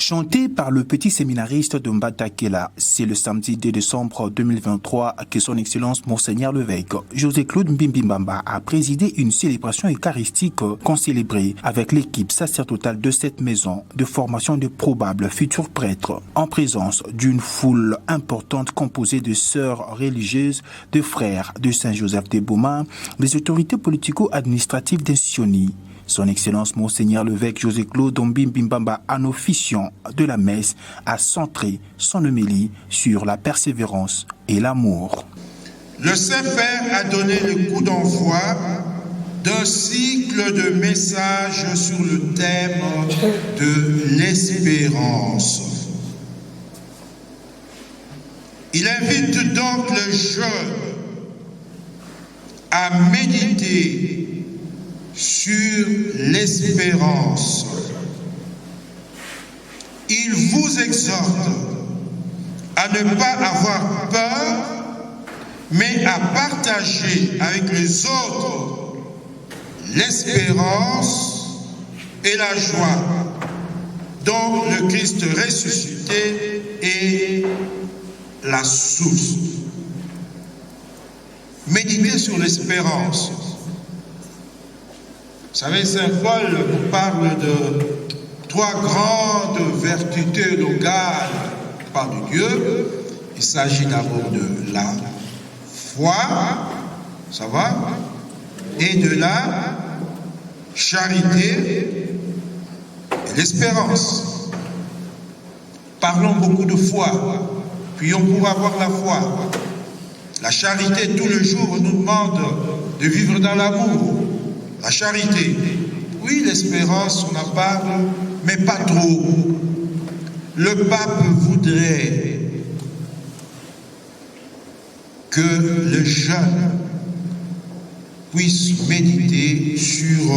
Chanté par le petit séminariste de Mbatakela, c'est le samedi 2 décembre 2023 que son Excellence Monseigneur l'évêque José-Claude Mbimbimbamba a présidé une célébration eucharistique qu'on célébrait avec l'équipe sacerdotale de cette maison de formation de probables futurs prêtres, en présence d'une foule importante composée de sœurs religieuses, de frères de Saint-Joseph de Boma, des autorités politico-administratives d'Insioni. Son Excellence Monseigneur l'évêque José-Claude Mbimbimbamba, en officiant de la messe, a centré son homélie sur la persévérance et l'amour. Le Saint-Père a donné le coup d'envoi d'un cycle de messages sur le thème de l'espérance. Il invite donc les jeunes à méditer sur l'espérance. Il vous exhorte à ne pas avoir peur, mais à partager avec les autres l'espérance et la joie dont le Christ ressuscité est la source. Méditez sur l'espérance. Vous savez, Saint Paul nous parle de trois grandes vertus théologales par Dieu. Il s'agit d'abord de la foi, ça va, et de la charité et l'espérance. Parlons beaucoup de foi, prions pour avoir la foi. La charité, tout le jour, on nous demande de vivre dans l'amour. La charité, oui, l'espérance, on en parle, mais pas trop. Le pape voudrait que le jeune puisse méditer sur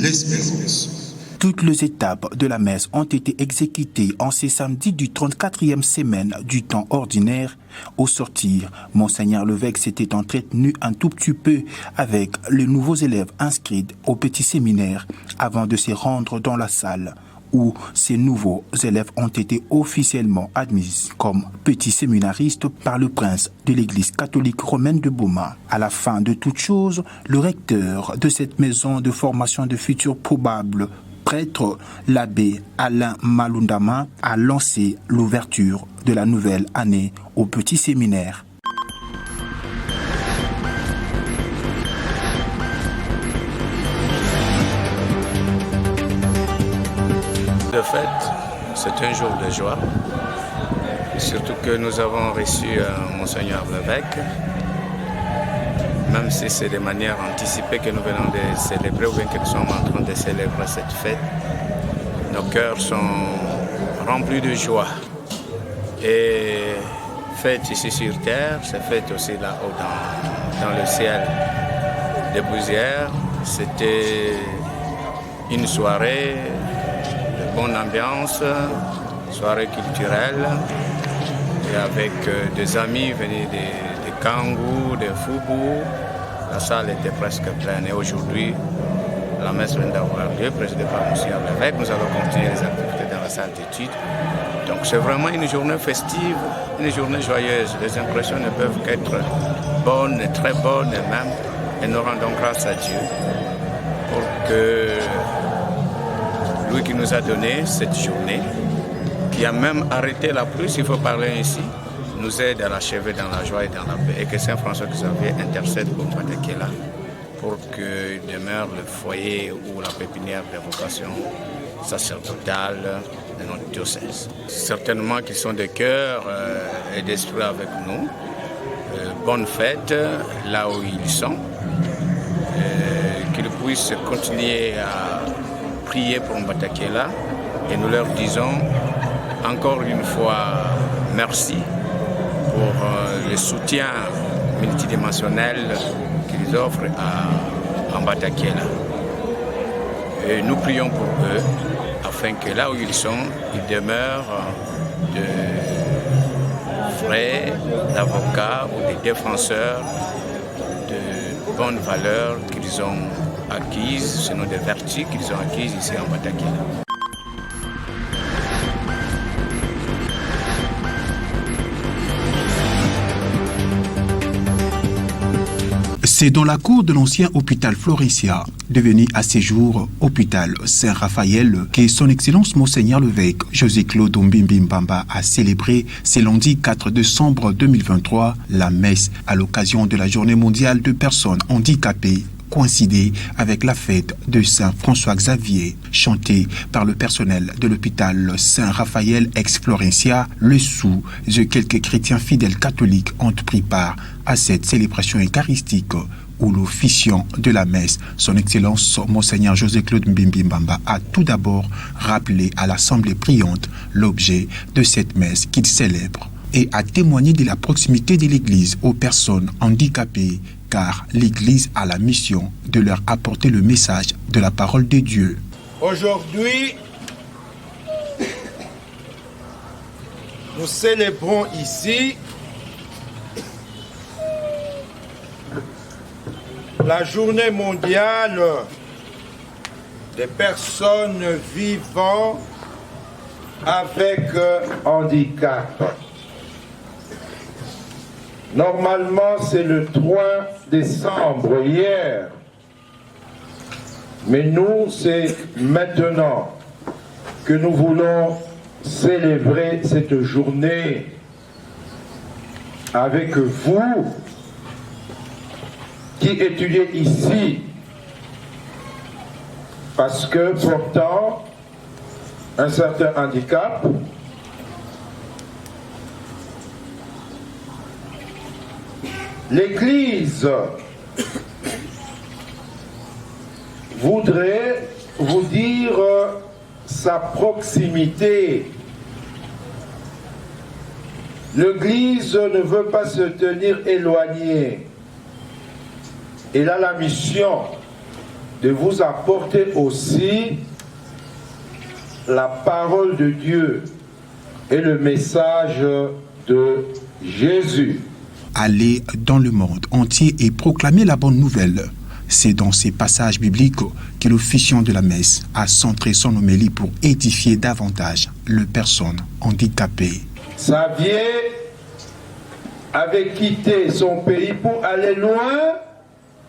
l'espérance. Toutes les étapes de la messe ont été exécutées en ce samedi du 34e semaine du temps ordinaire. Au sortir, Monseigneur l'évêque s'était entretenu un tout petit peu avec les nouveaux élèves inscrits au petit séminaire avant de se rendre dans la salle où ces nouveaux élèves ont été officiellement admis comme petits séminaristes par le prince de l'église catholique romaine de Boma. À la fin de toute chose, le recteur de cette maison de formation de futurs probables prêtre, l'abbé Alain Malundama, a lancé l'ouverture de la nouvelle année au petit séminaire. De fait, c'est un jour de joie, surtout que nous avons reçu Monseigneur l'évêque, même si c'est de manière anticipée que nous venons de célébrer ou bien que nous sommes en train de célébrer cette fête. Nos cœurs sont remplis de joie. Et fête ici sur terre, c'est fête aussi là-haut dans le ciel de Bouzières. C'était une soirée de bonne ambiance, soirée culturelle, et avec des amis venus de Kangou, de Foubou. La salle était presque pleine et aujourd'hui, la messe vient d'avoir lieu, présidée par Monseigneur l'évêque. Nous allons continuer les activités dans la salle d'études. Donc c'est vraiment une journée festive, une journée joyeuse. Les impressions ne peuvent qu'être bonnes, très bonnes même. Et nous rendons grâce à Dieu pour que lui qui nous a donné cette journée, qui a même arrêté la pluie, s'il faut parler ainsi, nous aide à l'achever dans la joie et dans la paix. Et que Saint François Xavier intercède pour Mbatakela pour qu'il demeure le foyer ou la pépinière de vocation sacerdotale de notre diocèse. Certainement qu'ils sont de cœur et d'esprit avec nous. Bonne fête là où ils sont. Qu'ils puissent continuer à prier pour Mbatakela. Et nous leur disons encore une fois merci pour le soutien multidimensionnel qu'ils offrent à Mbatakela. Et nous prions pour eux, afin que là où ils sont, ils demeurent de frères, d'avocats ou de défenseurs de bonnes valeurs qu'ils ont acquises, sinon des vertus qu'ils ont acquises ici en Mbatakela. C'est dans la cour de l'ancien hôpital Floricia, devenu à ces jours hôpital Saint-Raphaël, que son Excellence Monseigneur l'évêque José-Claude Mbimbi Mbamba a célébré ce lundi 4 décembre 2023 la messe à l'occasion de la Journée mondiale de personnes handicapées, coïncidé avec la fête de Saint François Xavier, chantée par le personnel de l'hôpital Saint-Raphaël ex-Florencia. Le sous de quelques chrétiens fidèles catholiques ont pris part à cette célébration eucharistique où l'officiant de la messe, son Excellence Monseigneur José-Claude Mbimbi Mbamba, a tout d'abord rappelé à l'Assemblée priante l'objet de cette messe qu'il célèbre et a témoigné de la proximité de l'Église aux personnes handicapées, car l'Église a la mission de leur apporter le message de la parole de Dieu. Aujourd'hui, nous célébrons ici la journée mondiale des personnes vivant avec handicap. Normalement, c'est le 3 décembre, hier. Mais nous, c'est maintenant que nous voulons célébrer cette journée avec vous qui étudiez ici. Parce que pourtant, un certain handicap, l'Église voudrait vous dire sa proximité. L'Église ne veut pas se tenir éloignée. Elle a la mission de vous apporter aussi la parole de Dieu et le message de Jésus. Aller dans le monde entier et proclamer la bonne nouvelle. C'est dans ces passages bibliques que l'officiant de la messe a centré son homélie pour édifier davantage les personnes handicapées. Xavier avait quitté son pays pour aller loin,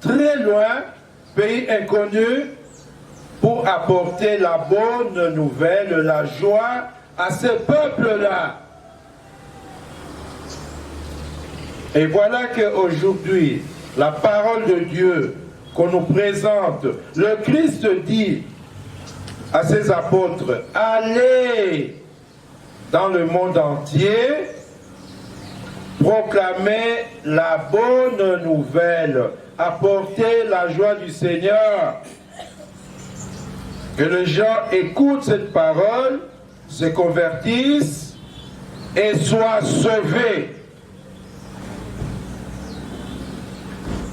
très loin, pays inconnu, pour apporter la bonne nouvelle, la joie à ce peuple-là. Et voilà qu'aujourd'hui, la parole de Dieu qu'on nous présente, le Christ dit à ses apôtres, allez dans le monde entier, proclamer la bonne nouvelle, apporter la joie du Seigneur. Que les gens écoutent cette parole, se convertissent et soient sauvés.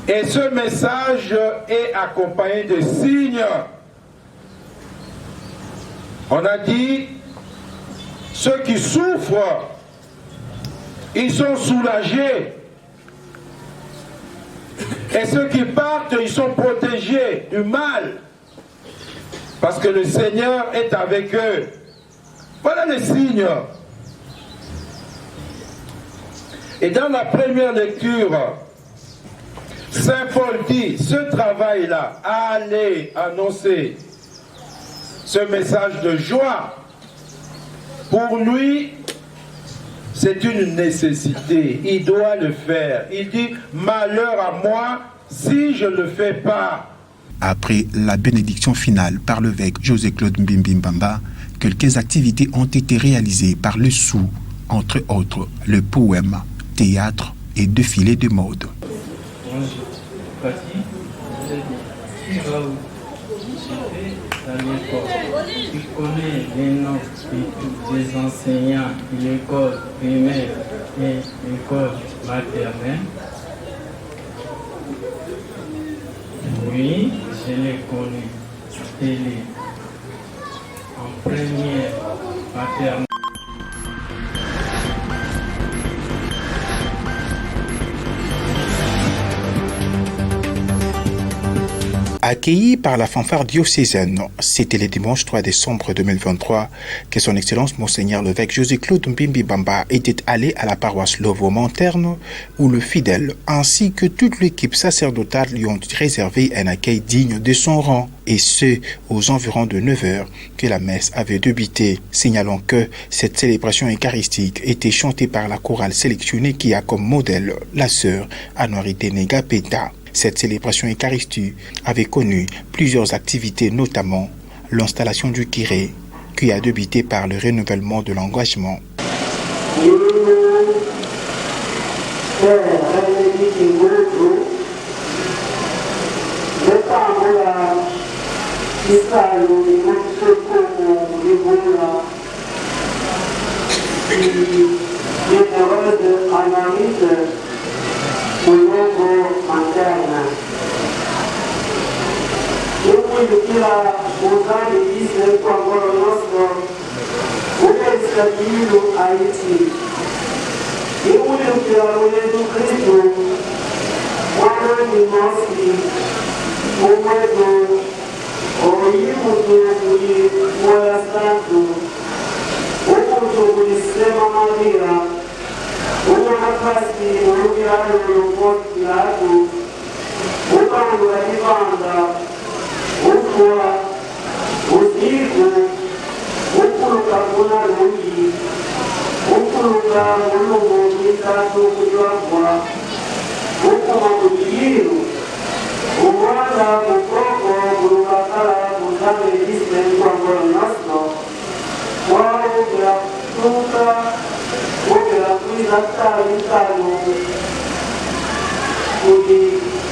Et ce message est accompagné de signes. On a dit, ceux qui souffrent, ils sont soulagés. Et ceux qui partent, ils sont protégés du mal. Parce que le Seigneur est avec eux. Voilà les signes. Et dans la première lecture, Saint Paul dit, ce travail-là, allez annoncer ce message de joie, pour lui, c'est une nécessité. Il doit le faire. Il dit, malheur à moi si je ne le fais pas. Après la bénédiction finale par l'évêque José-Claude Mbimbi Mbamba, quelques activités ont été réalisées par le sous, entre autres le poème, théâtre et défilé de mode. Tu connais les noms des enseignants de l'école primaire et l'école maternelle? Oui, je l'ai connu. Télé. En première maternelle. Accueilli par la fanfare diocésaine, c'était le dimanche 3 décembre 2023 que son Excellence Monseigneur l'évêque José-Claude Mbimbi Bamba était allé à la paroisse Lovo-Monterne où le fidèle ainsi que toute l'équipe sacerdotale lui ont réservé un accueil digne de son rang, et ce, aux environs de 9 heures que la messe avait débuté. Signalons que cette célébration eucharistique était chantée par la chorale sélectionnée qui a comme modèle la sœur Anorité Negapeta. Cette célébration eucharistique avait connu plusieurs activités, notamment l'installation du curé, qui a débuté par le renouvellement de l'engagement. Kila muzani ise kwa ngoro noso ukaisailu aiti iuli ukila Yesu Kristo mwana ni nosi umedo oyimutu kuli moya santu umutu kulisema Maria umakasi ulukilalo lukoti latu ukangu ajibanda ukua usiku ukuluka kuna luyi ukuluka mulungu mitatu kujwagwa ukuma kujiyiru umwanda mukoko kulukakala kuzame jisme kwangolo nasno wao bila kutuka ukila kuiza tali talo kuli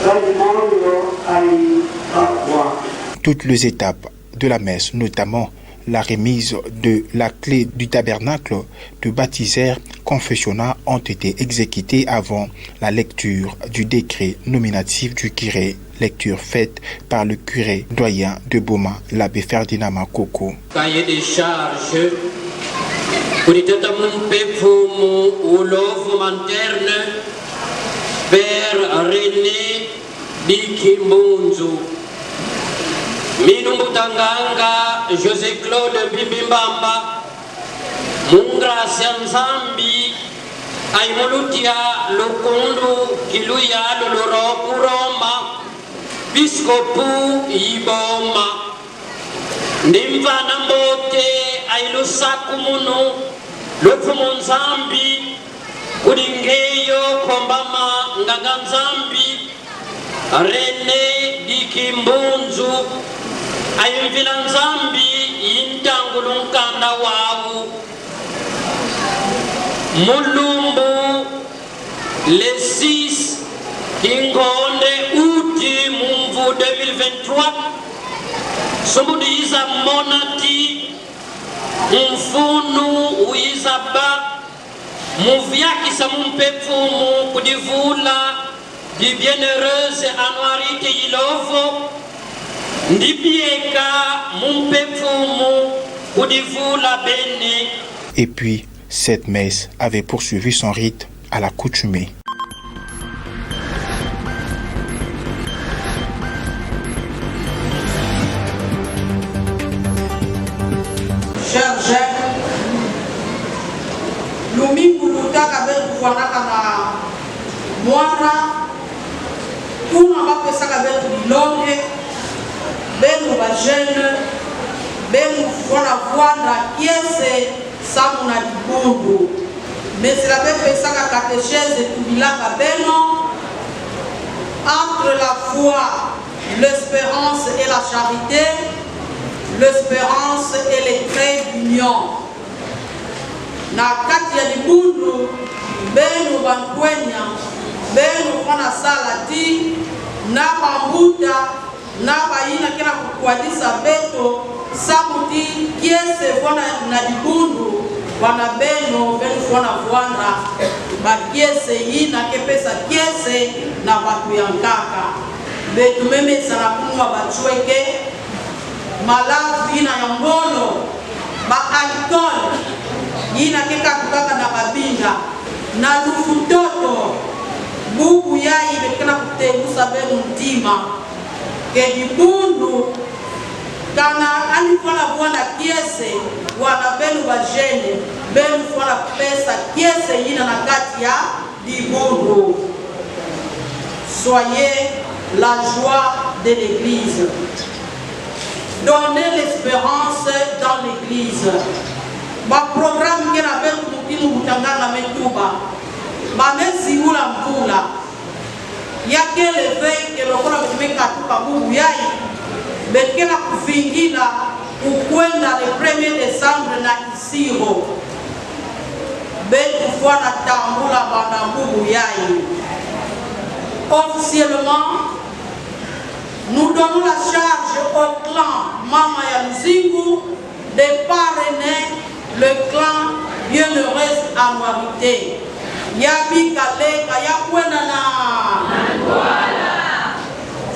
rajimoyo ai akwa. Toutes les étapes de la messe, notamment la remise de la clé du tabernacle de baptiseur confessionnal, ont été exécutées avant la lecture du décret nominatif du curé, lecture faite par le curé doyen de Boma, l'abbé Ferdinand Makoko. Cahier des charges pour les ou l'offre materne, Père René Bikimbunzu. Minumutanganga José-Claude Mbimbi Bamba Mungracia Nzambi Aimulutia Lukundu Kiluya Luluroku Roma Biskopu Iboma Nimvana Mbote Ailusaku Munu Lufumu Nzambi Kudingeyo Kombama Nganga Nzambi René Dikimbunzu ayumvila Nzambi yintangulunkanda wawu mulumbu le 6 ingonde uti mumvu 2023 sombudu yiza monati mfunu uyiza ba muvyakisa mumpefumu kudivula di bienheureuse Anuarite Ilovo ndibieka mumpefumu kudivula bene. Et puis, cette messe avait poursuivi son rite à l'accoutumée. Cher Jacques, Lumingu Lutaka Belkuwanaka na Mwana, kuna bapesaka betu bilonge, benu bajene, benu vwana kiese samu na libundu. Mesila bepesaka catéchèse tubilaka beno, entre la foi, l'espérance et la charité, l'espérance et les traits d'union. Na kati ya libundu, benu bankwenya, benu kona salati, na bambuta, na bayina kena kukuadisa beto, samuti kiese vwana na libundu, wana benu vwana vwana, ba kiese yina kepesa kiese na batu yankaka. Betu meme sana kunwa bachweke, malavu yina ya ngono, ba alcohol, yina keka kukaka na babinga, na lufutoto, bubu yai bekena kutegusa benu mtima. ke dibundu kana alifana bwana kiese wana benu bajene benu fana pesa kiese yina na kati ya dibundu. Soyez la joie de l'église. Donnez l'espérance dans l'église. Ma programme qui n'a pas de mutangana metuba. Ma mesi ula mvula. Yake l'éveil que le roi kumeka tuka bubu yai. Bekela kufingila ukwenda le 1er décembre na isiro. Betu fwana tambula bana bubu yai. Officiellement, nous donnons la charge au clan Mama Yaluzingu de parrainer le clan Bienheureuse Anuarité. Yabi Kale Kayakwenana.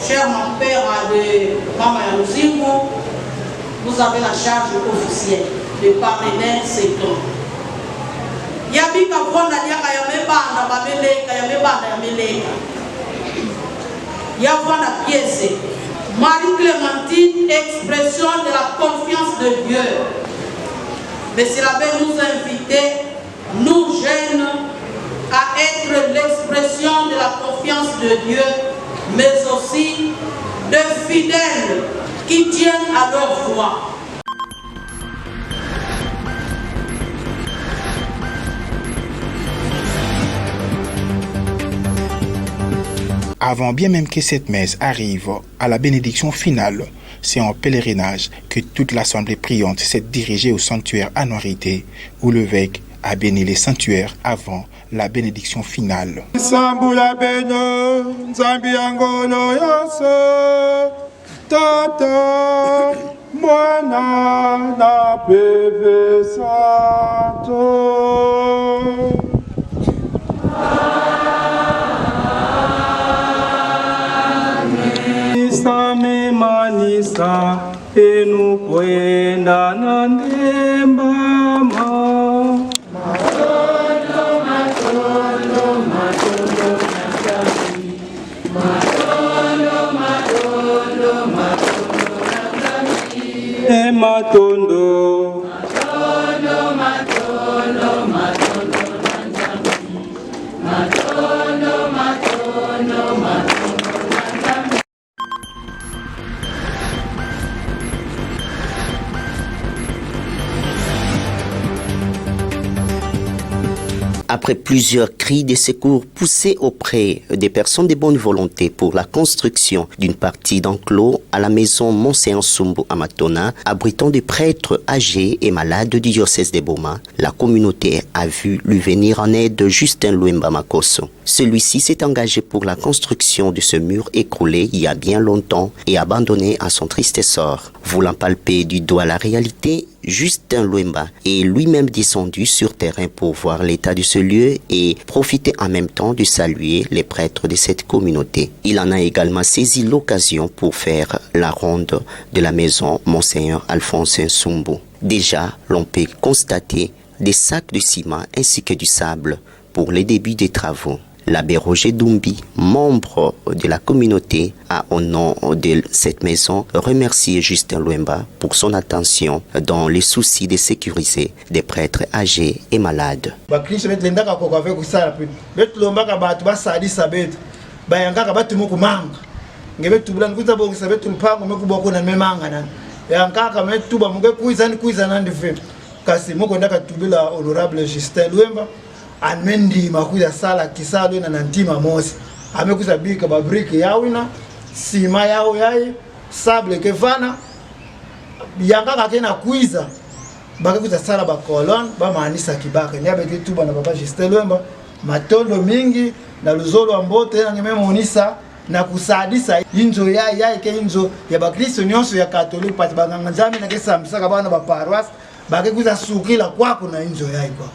Cher mon père de Mama Yaluzingu, vous avez la charge officielle de parrainer ces clans. Yabi Kavona Yaka Yamebanda Bameleka Yamebanda Yameleka. Yavana pièce. Marie-Clémentine, expression de la confiance de Dieu. Monsieur l'abbé nous a invités, nous jeunes, à être l'expression de la confiance de Dieu, mais aussi de fidèles qui tiennent à leur foi. Avant bien même que cette messe arrive à la bénédiction finale, c'est en pèlerinage que toute l'assemblée priante s'est dirigée au sanctuaire Anuarité, où l'évêque a béni les sanctuaires avant la bénédiction finale. Manisa enu kwenda na ndembama matondo matondo matondo nakami matondo matondo matondo nakami matondo matondo matondo matondo nakami matondo matondo matondo. Après plusieurs cris de secours poussés auprès des personnes de bonne volonté pour la construction d'une partie d'enclos à la maison Monseigneur Nsumbu à Matona, abritant des prêtres âgés et malades du diocèse de Boma, la communauté a vu lui venir en aide Justin Luemba Makosso. Celui-ci s'est engagé pour la construction de ce mur écroulé il y a bien longtemps et abandonné à son triste sort. Voulant palper du doigt la réalité, Justin Luemba est lui-même descendu sur terrain pour voir l'état de ce lieu et profiter en même temps de saluer les prêtres de cette communauté. Il en a également saisi l'occasion pour faire la ronde de la maison Monseigneur Alphonse Nsumbu. Déjà, l'on peut constater des sacs de ciment ainsi que du sable pour les débuts des travaux. L'abbé Roger Dumbi, membre de la communauté, a au nom de cette maison remercié Justin Luemba pour son attention dans les soucis de sécuriser des prêtres âgés et malades. Amendi makuza sala kisalo na nantima mosi amekuza bika babriki yawina sima yao yai sable kefana yanga kena kuiza bakakuza sala ba colon ba manisa kibaka nyabe kituba na baba Justin Luemba matondo mingi na luzolo ambote na ngememonisa na kusadisa inzo yai ke inzo ya bakristo nyonso ya katolika pati banganga nzami na kesa msaka bana ba paroisse bakakuza sukila kwako na inzo yai kwa